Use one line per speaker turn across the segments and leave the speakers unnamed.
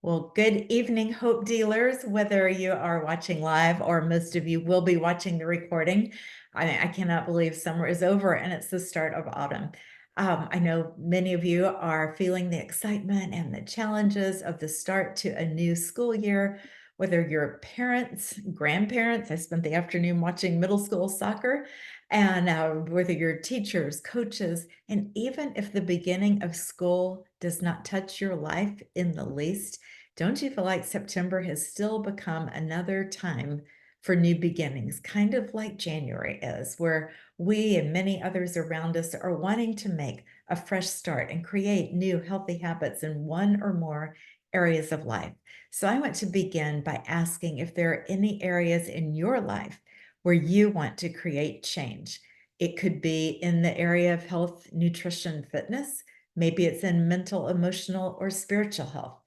Well, good evening, Hope Dealers, whether you are watching live or most of you will be watching the recording. I cannot believe summer is over and it's the start of autumn. I know many of you are feeling the excitement and the challenges of the start to a new school year, whether you're parents, grandparents. I spent the afternoon watching middle school soccer, and whether you're teachers, coaches, and even if the beginning of school does not touch your life in the least, don't you feel like September has still become another time for new beginnings, kind of like January is, where we and many others around us are wanting to make a fresh start and create new healthy habits in one or more areas of life? So I want to begin by asking if there are any areas in your life where you want to create change. It could be in the area of health, nutrition, fitness. Maybe it's in mental, emotional, or spiritual health.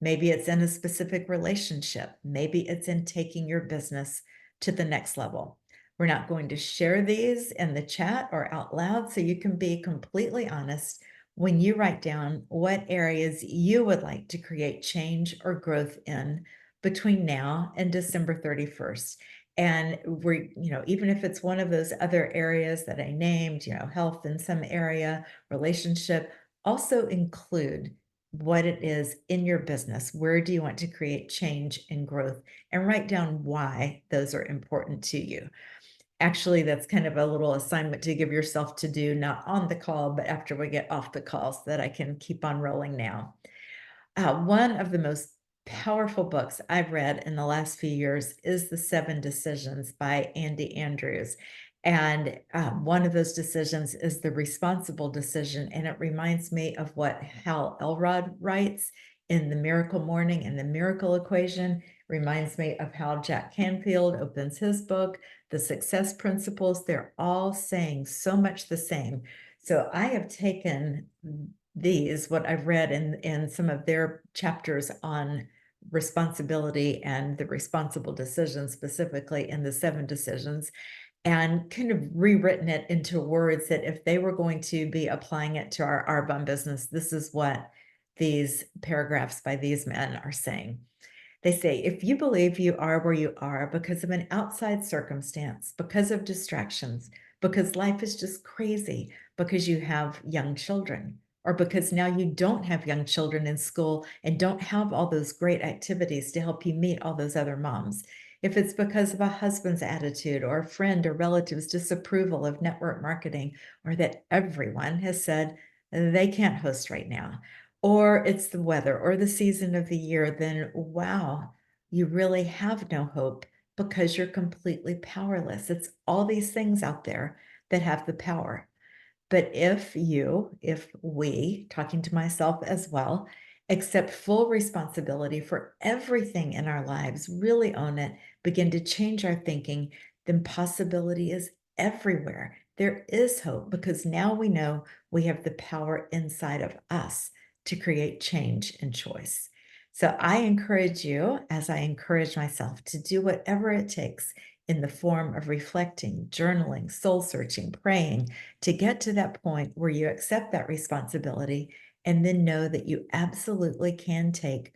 Maybe it's in a specific relationship. Maybe it's in taking your business to the next level. We're not going to share these in the chat or out loud, so you can be completely honest when you write down what areas you would like to create change or growth in between now and December 31st. And even if it's one of those other areas that I named, health in some area, relationship, also include what it is in your business. Where do you want to create change and growth? And write down why those are important to you. Actually, that's kind of a little assignment to give yourself to do, not on the call, but after we get off the call so that I can keep on rolling now. One of the most powerful books I've read in the last few years is The 7 Decisions by Andy Andrews. And one of those decisions is the responsible decision. And it reminds me of what Hal Elrod writes in The Miracle Morning and the Miracle Equation. Reminds me of how Jack Canfield opens his book, The Success Principles. They're all saying so much the same. So I have taken what I've read in some of their chapters on responsibility and the responsible decision, specifically in the 7 decisions, and kind of rewritten it into words that if they were going to be applying it to our Arbonne business, this is what these paragraphs by these men are saying. They say, if you believe you are where you are because of an outside circumstance, because of distractions, because life is just crazy, because you have young children, or because now you don't have young children in school and don't have all those great activities to help you meet all those other moms, if it's because of a husband's attitude or a friend or relative's disapproval of network marketing, or that everyone has said they can't host right now, or it's the weather or the season of the year, then wow, you really have no hope because you're completely powerless. It's all these things out there that have the power. But if we, talking to myself as well, accept full responsibility for everything in our lives, really own it, begin to change our thinking, then possibility is everywhere. There is hope because now we know we have the power inside of us to create change and choice. So I encourage you, as I encourage myself, to do whatever it takes in the form of reflecting, journaling, soul searching, praying, to get to that point where you accept that responsibility and then know that you absolutely can take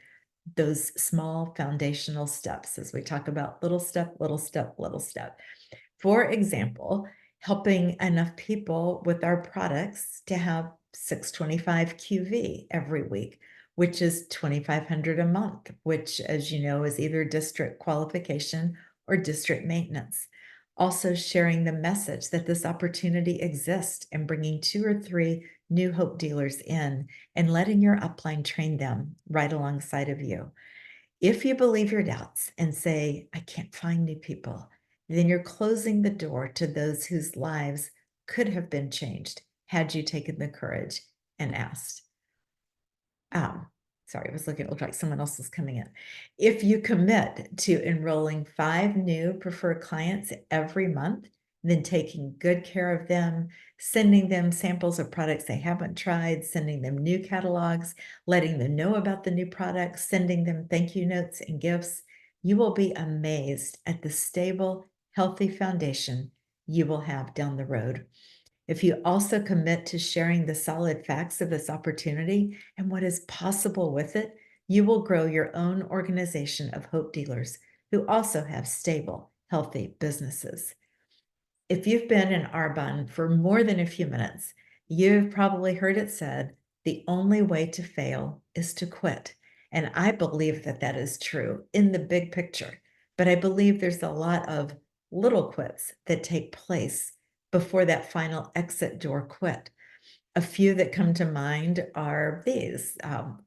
those small foundational steps, as we talk about little step, little step, little step. For example, helping enough people with our products to have 625 QV every week, which is 2,500 a month, which, as you know, is either district qualification or district maintenance. Also sharing the message that this opportunity exists and bringing 2 or 3 new Hope dealers in and letting your upline train them right alongside of you. If you believe your doubts and say, I can't find new people, then you're closing the door to those whose lives could have been changed had you taken the courage and asked. Sorry, I was looking, it looked like someone else was coming in. If you commit to enrolling 5 new preferred clients every month, then taking good care of them, sending them samples of products they haven't tried, sending them new catalogs, letting them know about the new products, sending them thank you notes and gifts, you will be amazed at the stable, healthy foundation you will have down the road. If you also commit to sharing the solid facts of this opportunity and what is possible with it, you will grow your own organization of Hope Dealers who also have stable, healthy businesses. If you've been in Arbonne for more than a few minutes, you've probably heard it said, the only way to fail is to quit. And I believe that that is true in the big picture, but I believe there's a lot of little quits that take place before that final exit door quit. A few that come to mind are these: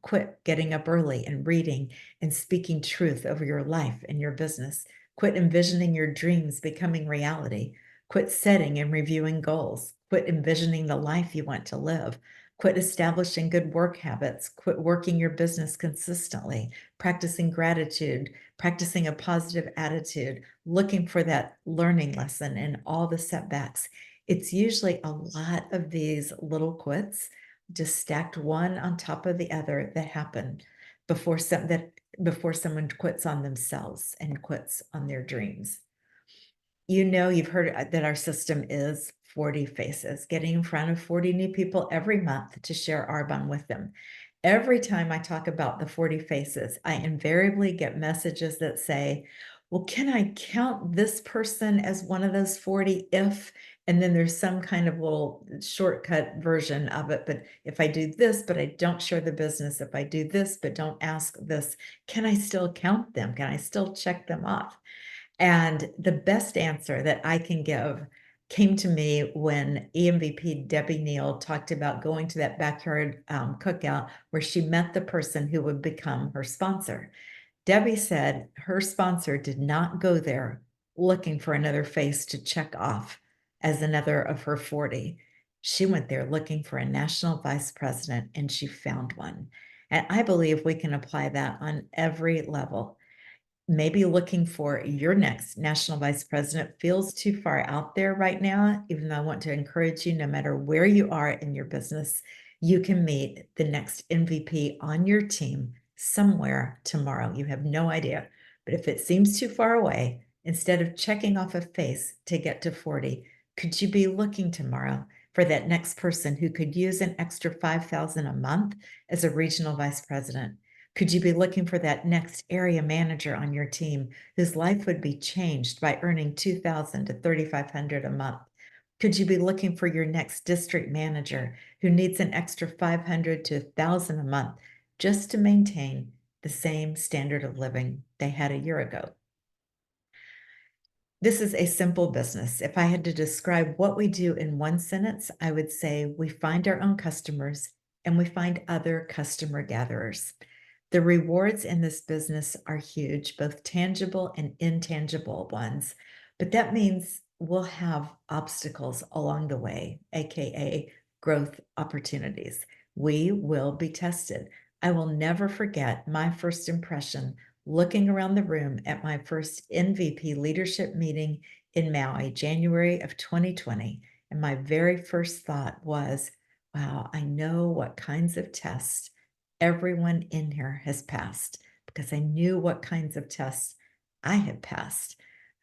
quit getting up early and reading and speaking truth over your life and your business. Quit envisioning your dreams becoming reality. Quit setting and reviewing goals. Quit envisioning the life you want to live. Quit establishing good work habits. Quit working your business consistently. Practicing gratitude. Practicing a positive attitude. Looking for that learning lesson in all the setbacks. It's usually a lot of these little quits, just stacked one on top of the other, that happen before someone quits on themselves and quits on their dreams. You've heard that our system is 40 faces, getting in front of 40 new people every month to share Arbonne with them. Every time I talk about the 40 faces, I invariably get messages that say, well, can I count this person as one of those 40 if, and then there's some kind of little shortcut version of it. But if I do this, but I don't share the business, if I do this, but don't ask this, can I still count them? Can I still check them off? And the best answer that I can give came to me when EMVP Debbie Neal talked about going to that backyard cookout where she met the person who would become her sponsor. Debbie said her sponsor did not go there looking for another face to check off as another of her 40. She went there looking for a national vice president, and she found one. And I believe we can apply that on every level. Maybe looking for your next national vice president feels too far out there right now, even though I want to encourage you, no matter where you are in your business, you can meet the next MVP on your team somewhere tomorrow. You have no idea. But if it seems too far away, instead of checking off a face to get to 40, could you be looking tomorrow for that next person who could use an extra $5,000 a month as a regional vice president? Could you be looking for that next area manager on your team whose life would be changed by earning $2,000 to $3,500 a month? Could you be looking for your next district manager who needs an extra $500 to $1,000 a month just to maintain the same standard of living they had a year ago? This is a simple business. If I had to describe what we do in one sentence, I would say we find our own customers and we find other customer gatherers. The rewards in this business are huge, both tangible and intangible ones, but that means we'll have obstacles along the way, AKA growth opportunities. We will be tested. I will never forget my first impression looking around the room at my first MVP leadership meeting in Maui, January of 2020. And my very first thought was, wow, I know what kinds of tests everyone in here has passed, because I knew what kinds of tests I had passed.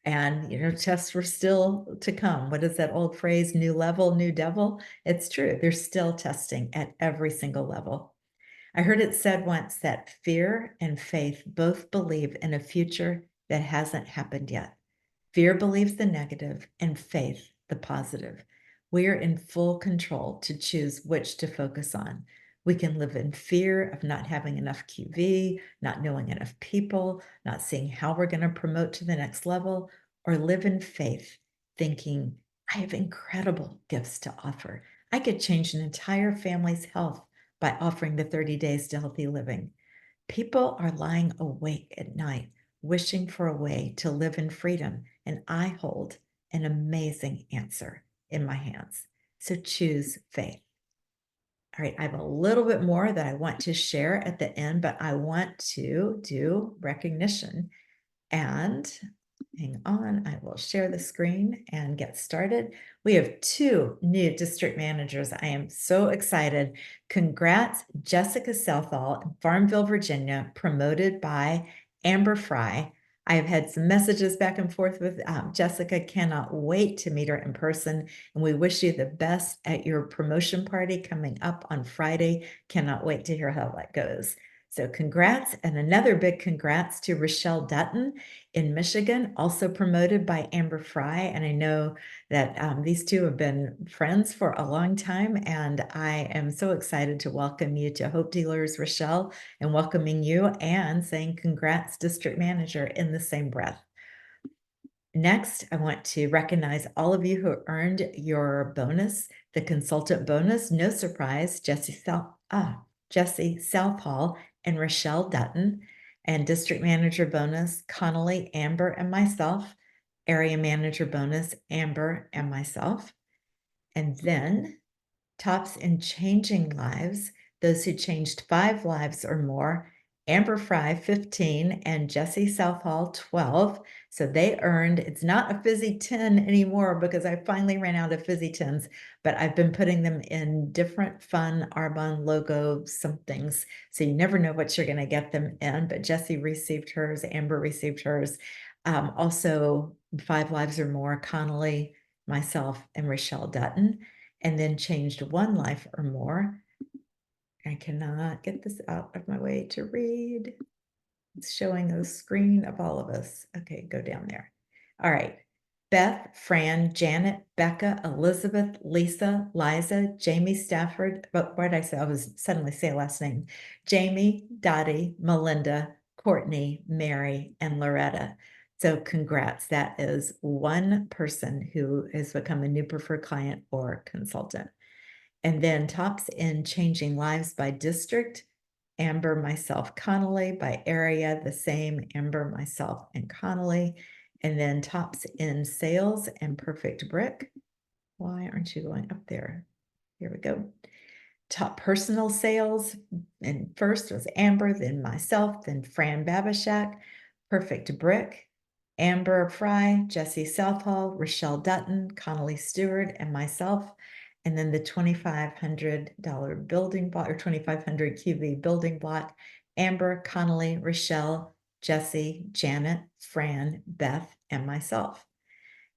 And, tests were still to come. What is that old phrase? New level, new devil? It's true. They're still testing at every single level. I heard it said once that fear and faith both believe in a future that hasn't happened yet. Fear believes the negative and faith the positive. We are in full control to choose which to focus on. We can live in fear of not having enough QV, not knowing enough people, not seeing how we're going to promote to the next level, or live in faith, thinking, I have incredible gifts to offer. I could change an entire family's health by offering the 30 days to healthy living. People are lying awake at night, wishing for a way to live in freedom, and I hold an amazing answer in my hands. So choose faith. All right, I have a little bit more that I want to share at the end, but I want to do recognition. And hang on, I will share the screen and get started. We have 2 new district managers. I am so excited. Congrats, Jessica Southall in Farmville, Virginia, promoted by Amber Fry. I have had some messages back and forth with Jessica. Cannot wait to meet her in person. And we wish you the best at your promotion party coming up on Friday. Cannot wait to hear how that goes. So congrats, and another big congrats to Rochelle Dutton in Michigan, also promoted by Amber Fry. And I know that these two have been friends for a long time, and I am so excited to welcome you to Hope Dealers, Rochelle, and welcoming you and saying congrats, District Manager, in the same breath. Next, I want to recognize all of you who earned your bonus, the consultant bonus. No surprise, Jesse Southall and Rochelle Dutton, and district manager bonus, Connolly, Amber, and myself. Area manager bonus, Amber and myself. And then tops in changing lives, those who changed 5 lives or more, Amber Fry 15 and Jesse Southall 12. So they earned, it's not a fizzy 10 anymore because I finally ran out of fizzy 10s, but I've been putting them in different fun Arbonne logo somethings. So you never know what you're going to get them in, but Jesse received hers, Amber received hers. Also 5 lives or more, Connolly, myself, and Rochelle Dutton, and then changed 1 life or more. I cannot get this out of my way to read. It's showing a screen of all of us. Okay, go down there. All right. Beth, Fran, Janet, Becca, Elizabeth, Lisa, Liza, Jamie Stafford. But what did I say? I was suddenly say a last name. Jamie, Dottie, Melinda, Courtney, Mary, and Loretta. So congrats. That is 1 person who has become a new preferred client or consultant. And then tops in changing lives by district, Amber, myself, Connolly. By area, the same, Amber, myself, and Connolly. And then tops in sales and perfect brick. Why aren't you going up there? Here we go. Top personal sales, and first was Amber, then myself, then Fran Babishak. Perfect brick, Amber Fry, Jesse Southall, Rochelle Dutton, Connolly Stewart, and myself. And then the $2,500 building block, or 2,500 QV building block, Amber, Connolly, Rochelle, Jesse, Janet, Fran, Beth, and myself.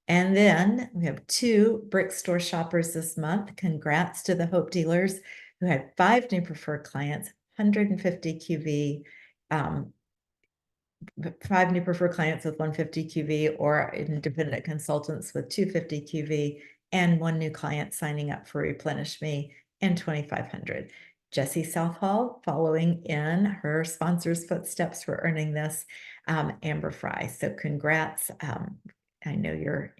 And then we have 2 brick store shoppers this month. Congrats to the Hope Dealers who had 5 new preferred clients, 150 QV, 5 new preferred clients with 150 QV, or independent consultants with 250 QV, and 1 new client signing up for Replenish Me and 2,500. Jessie Southall following in her sponsor's footsteps for earning this, Amber Fry. So congrats. I know your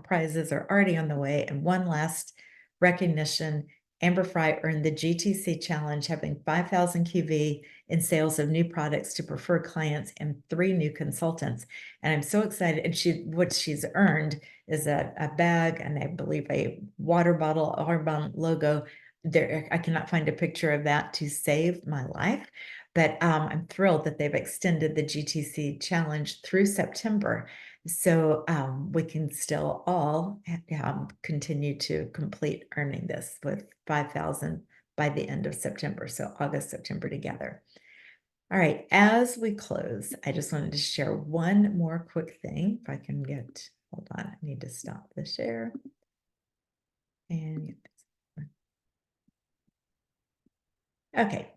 prizes are already on the way. And 1 last recognition, Amber Fry earned the GTC Challenge, having 5,000 QV in sales of new products to preferred clients and 3 new consultants. And I'm so excited. And what she's earned is a bag and I believe a water bottle, Arbonne logo. There, I cannot find a picture of that to save my life. But I'm thrilled that they've extended the GTC Challenge through September. So we can still all continue to complete earning this with 5,000 by the end of September. So August, September together. All right, as we close, I just wanted to share 1 more quick thing. If I can get, hold on, I need to stop the share. And okay.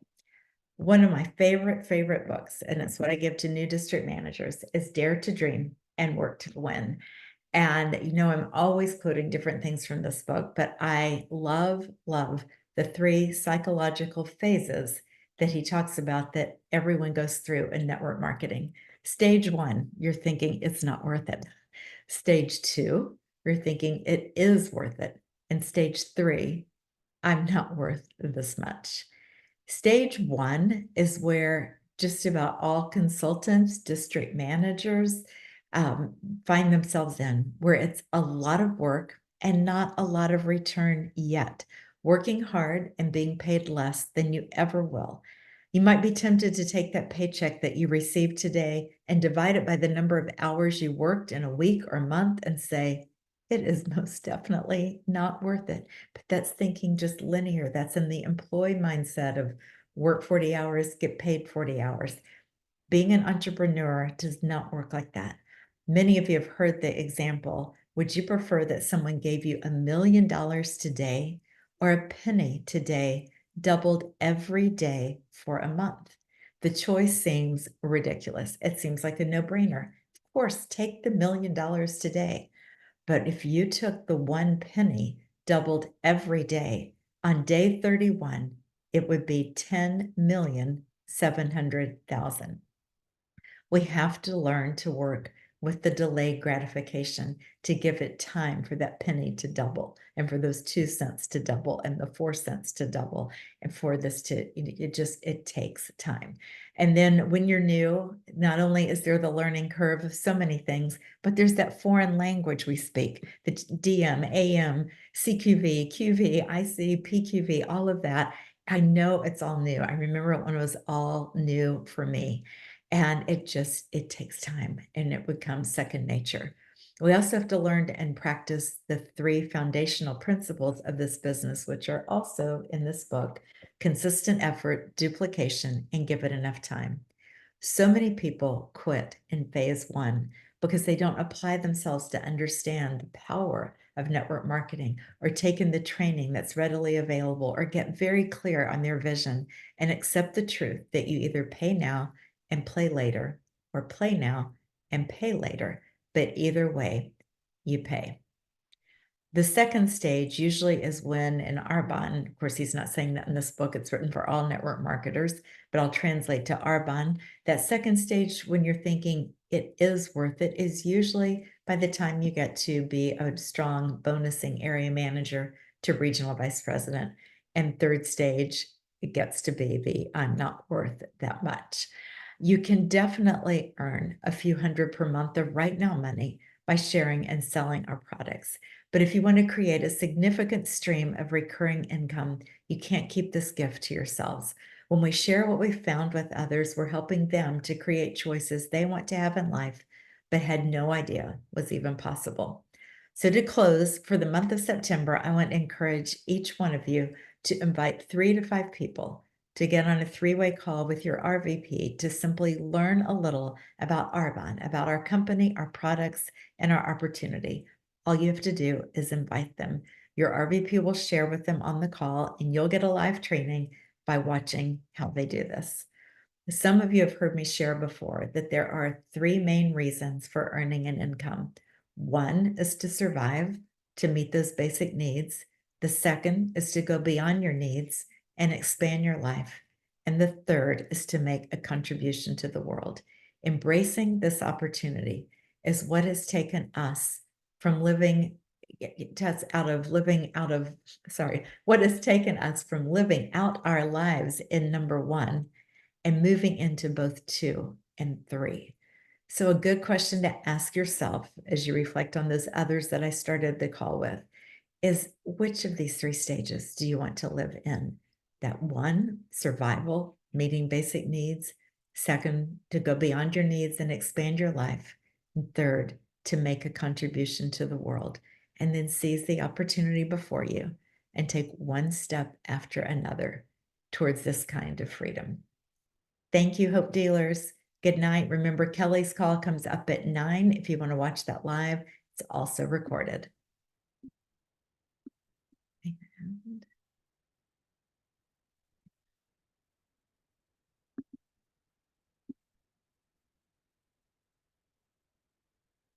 One of my favorite books, and it's what I give to new district managers, is Dare to Dream and Work to Win. And, I'm always quoting different things from this book, but I love the 3 psychological phases that he talks about that everyone goes through in network marketing. Stage 1, you're thinking it's not worth it. Stage 2, you're thinking it is worth it. And stage 3, I'm not worth this much. Stage 1 is where just about all consultants, district managers find themselves in, where it's a lot of work and not a lot of return yet. Working hard and being paid less than you ever will. You might be tempted to take that paycheck that you received today and divide it by the number of hours you worked in a week or month and say, it is most definitely not worth it. But that's thinking just linear. That's in the employee mindset of work 40 hours, get paid 40 hours. Being an entrepreneur does not work like that. Many of you have heard the example. Would you prefer that someone gave you $1 million today or a penny today, doubled every day for a month? The choice seems ridiculous. It seems like a no-brainer. Of course, take the $1 million today. But if you took the 1 penny, doubled every day, on day 31, it would be 10,700,000. We have to learn to work with the delayed gratification to give it time for that penny to double and for those 2 cents to double and the 4 cents to double and for this to, it takes time. And then when you're new, not only is there the learning curve of so many things, but there's that foreign language we speak, the DM, AM, CQV, QV, IC, PQV, all of that. I know it's all new. I remember when it was all new for me. And it takes time and it becomes second nature. We also have to learn and practice the 3 foundational principles of this business, which are also in this book: consistent effort, duplication, and give it enough time. So many people quit in phase 1 because they don't apply themselves to understand the power of network marketing or take in the training that's readily available or get very clear on their vision and accept the truth that you either pay now and play later, or play now and pay later, but either way, you pay. The second stage usually is when in Arbonne, of course, he's not saying that in this book, it's written for all network marketers, but I'll translate to Arbonne. That second stage, when you're thinking it is worth it, is usually by the time you get to be a strong bonusing area manager to regional vice president. And third stage, it gets to be the I'm not worth that much. You can definitely earn a few hundred per month of right now money by sharing and selling our products. But if you want to create a significant stream of recurring income, you can't keep this gift to yourselves. When we share what we've found with others, we're helping them to create choices they want to have in life, but had no idea was even possible. So to close, for the month of September, I want to encourage each one of you to invite 3 to 5 people to get on a 3-way call with your RVP to simply learn a little about Arbonne, about our company, our products, and our opportunity. All you have to do is invite them. Your RVP will share with them on the call, and you'll get a live training by watching how they do this. Some of you have heard me share before that there are 3 main reasons for earning an income. One is to survive, to meet those basic needs. The second is to go beyond your needs and expand your life. And the third is to make a contribution to the world. Embracing this opportunity is what has taken us from what has taken us from living out our lives in number 1 and moving into both 2 and 3. So a good question to ask yourself as you reflect on those others that I started the call with is, which of these 3 stages do you want to live in? That 1, survival, meeting basic needs. 2nd, to go beyond your needs and expand your life. And 3rd, to make a contribution to the world. And then seize the opportunity before you and take one step after another towards this kind of freedom. Thank you, Hope Dealers. Good night. Remember, Kelly's call comes up at 9 if you want to watch that live. It's also recorded.